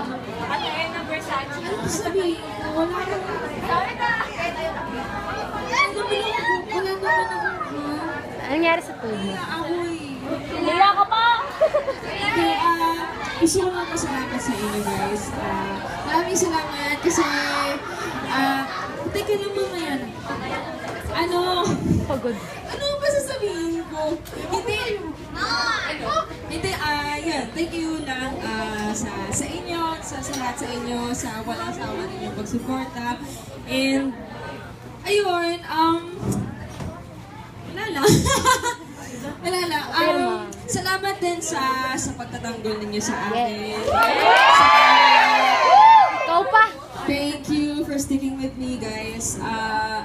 Ano sabihin ko? Wala naman. Wala naman ako. Anong nangyari sa tubig? Kaya ako eh. Nila ka pa! Hindi, gusto ko lang pasalamat sa inyo guys. Maraming salamat kasi, teka lang mamaya na. Pagod. Ano ba sasabihin ko? Hindi, yan, thank you lang sa inyo, sa lahat sa inyo, sa walang sawa ninyong pagsuporta. And, ayun, wala lang. Wala lang. Salamat din sa pagtatanggol ninyo sa akin. Ikaw pa! Thank you for sticking with me, guys.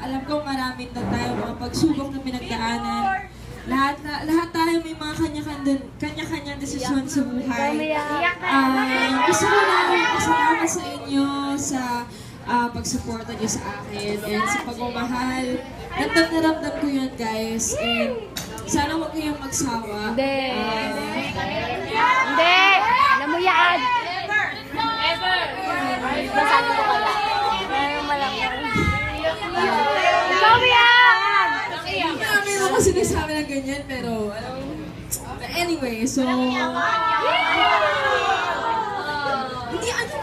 Alam ko marami na tayo mga pagsubok na pinagdaanan. Lahat tayo may mga kanya-kanyang desisyon sa buhay. Gusto ko lang pasalamat sa inyo sa pagsuporta niyo sa akin and sa pagmamahal. Ramdam na ramdam ko yun, guys. And sana huwag kayong magsawa. Hindi. Hindi! Alam mo yan! Basahin ko kaya. Meron malang ikaw yan! Marami mo kasi sinasabi ng ganyan, pero anyway, so hindi ano ba?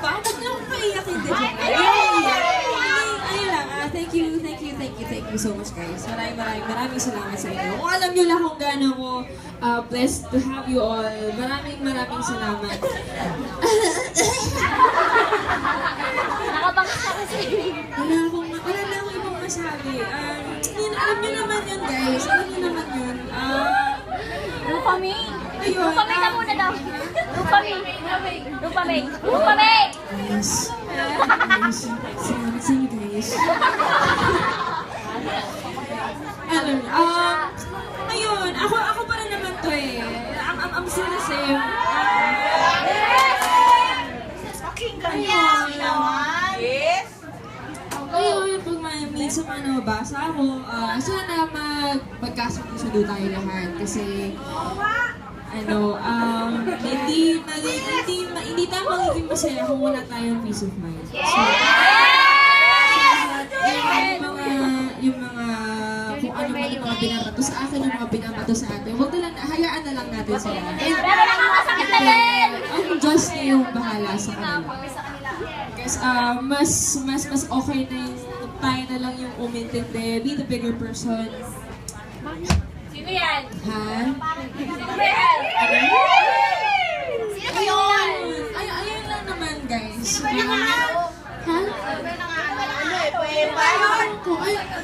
Huwag na akong maiyakin din. Ayun lang, thank you so much guys. Maraming salamat sa inyo. Kung alam nyo lang kung gaano ko blessed to have you all, maraming salamat. Nakabangis ka kasi. Wala na akong ibang masabi. Alam nyo naman yun guys. Alam nyo naman yun. Rupaming! Ayun. Rupaming na muna daw. Rupaming! Rupaming! Guys. Salamat sa inyo guys. Alam nyo, ayun, ako pa rin naman to eh. I'm still the same. Ayun, pag minsan nabasa ako, sana magkasundo tayo lahat. Kasi, hindi tayo magiging masaya kung wala tayong peace of mind. So, yung mga kung ano man yung mga binabato sa akin, yung mga binabato sa atin, huwag na lang, hayaan na lang natin sila. Pero nakakasakit na din! Ang Diyos na yung bahala sa kanila. Guys, mas okay na yung tayo na lang yung umintindi, be the bigger person. Sino yan? Ha? Sino yan? Sino yun? Ayun lang naman, guys. Ha?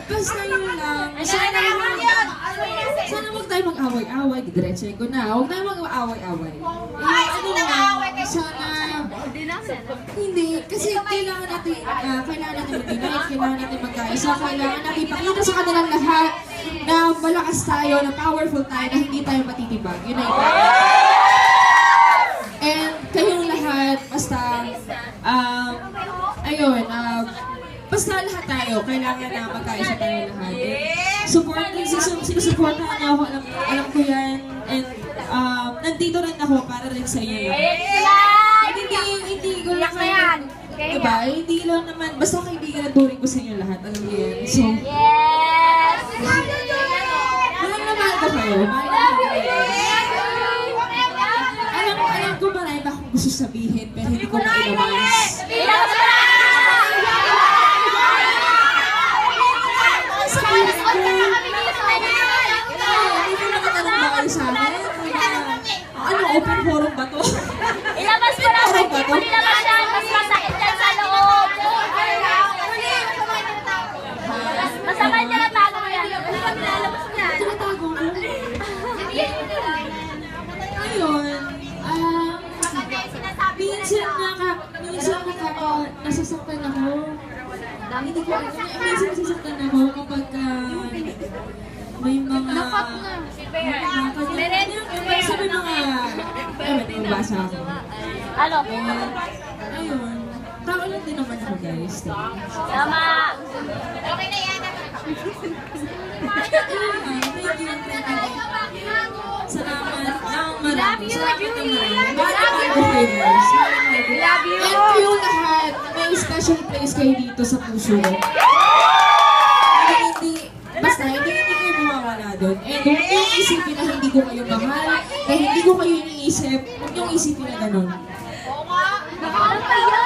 Basta yun lang. Sana huwag tayo mag-away-away. Didiretsahin ko na. Huwag tayo mag-away-away. Sana... Hindi. Kasi kailangan natin mag-unite. Kailangan natin magkaisa. Kailangan natin ipakita sa kanilang lahat na malakas tayo, na powerful tayo, na hindi tayo matitibag. Unite tayo. And kayong lahat, basta... ayun, basta lahat tayo, kailangan na magkaisa tayo lahat. Sinusuportahan niyo ako, alam ko yan. And nandito rin ako para rin sa inyo. Hindi ko lang kayo. Diba? Hindi lang naman, basta kaibigan ang turing ko sa inyo lahat. Alam niyo yan. So, Yes! mahal na mahal ko kayo. Alam ko marami akong gusto sabihin, pero hindi ko na ilabas. Open forum ba to? Ilabas mo lang, hindi mo nilabas yan. Mas masakit yan sa loob. Masama niya na tago mo yan. Nilalabas mo yan. Tinatago ko. Ayun. Minsan nasasaktan ako. Hindi ko alam. Minsan nasasaktan ako kapag may mga... Sabi mga... Nabasa ako. Ano? Ayun. Tao lang din naman ako, guys. Tama. Okay na yan. Thank you. Salamat. Salamat ng marami. Salamat ng marami. Marami ang favors. God. Love you. And kayo lahat, may special place kayo dito sa puso ko. Basta hindi kayo mawawala doon. And huwag niyong isipin na hindi ko kayo mahal, na hindi ko kayo iniisip, huwag niyong isipin na ganun. Nakakatawa.